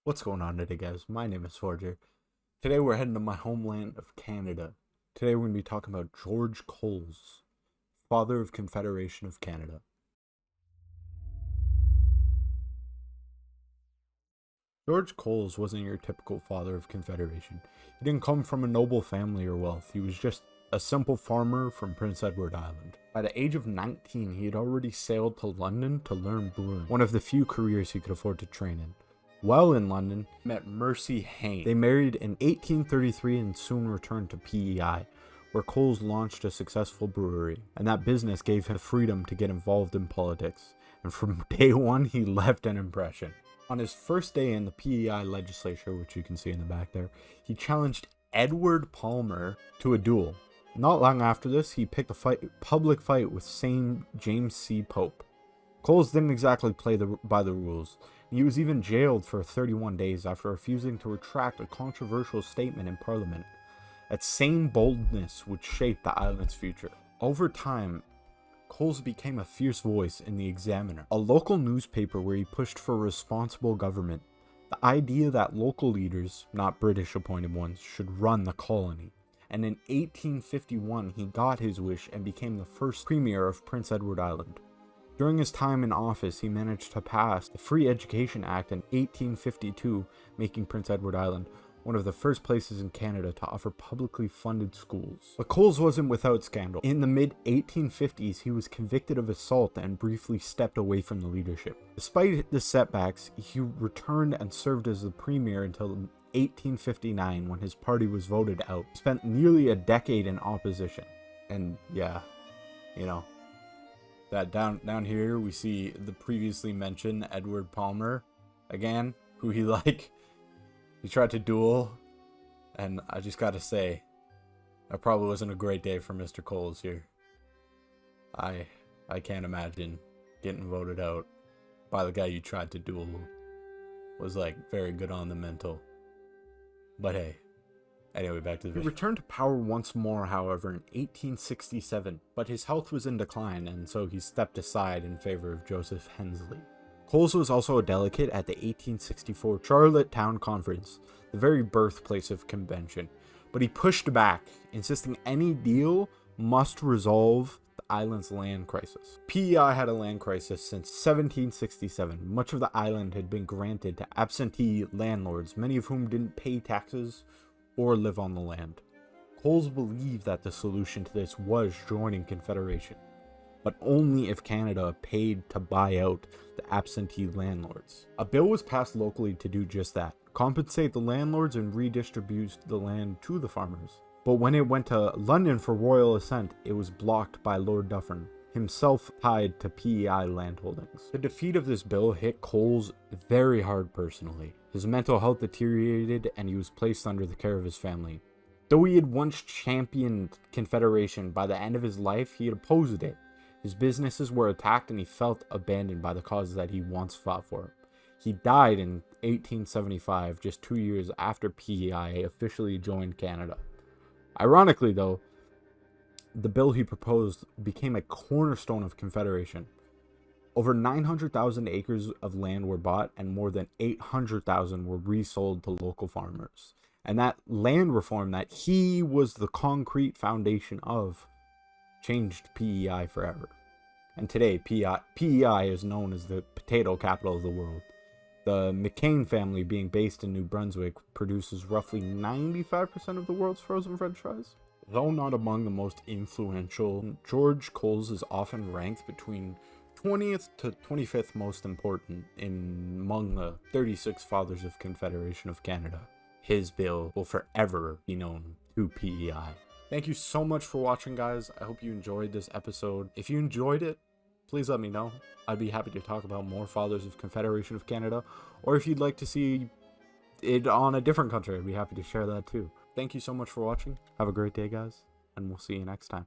What's going on today, guys? My name is Forger. Today we're heading to my homeland of Canada. Today we're going to be talking about George Coles, father of Confederation of Canada. George Coles wasn't your typical father of Confederation. He didn't come from a noble family or wealth. He was just a simple farmer from Prince Edward Island. By the age of 19, he had already sailed to London to learn brewing, one of the few careers he could afford to train in. While in London, he met Mercy Hayne. They married in 1833 and soon returned to PEI, where Coles launched a successful brewery, and that business gave him freedom to get involved in politics, and from day one he left an impression. On his first day in the PEI legislature, which you can see in the back there, he challenged Edward Palmer to a duel. Not long after this, he picked a public fight with St. James C. Pope. Coles didn't exactly play by the rules. He was even jailed for 31 days after refusing to retract a controversial statement in Parliament. That same boldness would shape the island's future. Over time, Coles became a fierce voice in the Examiner, a local newspaper where he pushed for responsible government. The idea that local leaders, not British appointed ones, should run the colony. And in 1851, he got his wish and became the first premier of Prince Edward Island. During his time in office, he managed to pass the Free Education Act in 1852, making Prince Edward Island one of the first places in Canada to offer publicly funded schools. But Coles wasn't without scandal. In the mid-1850s, he was convicted of assault and briefly stepped away from the leadership. Despite the setbacks, he returned and served as the premier until 1859, when his party was voted out. He spent nearly a decade in opposition. And yeah, you know, that down here we see the previously mentioned Edward Palmer again, who he tried to duel, and I just gotta say, that probably wasn't a great day for Mr. Coles here. I can't imagine getting voted out by the guy you tried to duel. Was very good on the mental. But hey, anyway, back to the video. He returned to power once more, however, in 1867, but his health was in decline, and so he stepped aside in favor of Joseph Hensley. Coles was also a delegate at the 1864 Charlotte Town Conference, the very birthplace of convention, but he pushed back, insisting any deal must resolve the island's land crisis. PEI had a land crisis since 1767. Much of the island had been granted to absentee landlords, many of whom didn't pay taxes or live on the land. Coles believed that the solution to this was joining Confederation, but only if Canada paid to buy out the absentee landlords. A bill was passed locally to do just that, compensate the landlords and redistribute the land to the farmers. But when it went to London for royal assent, it was blocked by Lord Dufferin, himself tied to PEI landholdings. The defeat of this bill hit Coles very hard personally. His mental health deteriorated and he was placed under the care of his family. Though he had once championed Confederation, by the end of his life he had opposed it. His businesses were attacked and he felt abandoned by the cause that he once fought for. He died in 1875, just 2 years after PEI officially joined Canada. Ironically though, the bill he proposed became a cornerstone of Confederation. Over 900,000 acres of land were bought and more than 800,000 were resold to local farmers. And that land reform that he was the concrete foundation of changed PEI forever. And today, PEI is known as the potato capital of the world. The McCain family, being based in New Brunswick, produces roughly 95% of the world's frozen french fries. Though not among the most influential, George Coles is often ranked between 20th to 25th most important among the 36 fathers of Confederation of Canada. His bill will forever be known to PEI. Thank you so much for watching, guys. I hope you enjoyed this episode. If you enjoyed it, please let me know. I'd be happy to talk about more Fathers of Confederation of Canada, or if you'd like to see it on a different country, I'd be happy to share that too. Thank you so much for watching. Have a great day, guys, and we'll see you next time.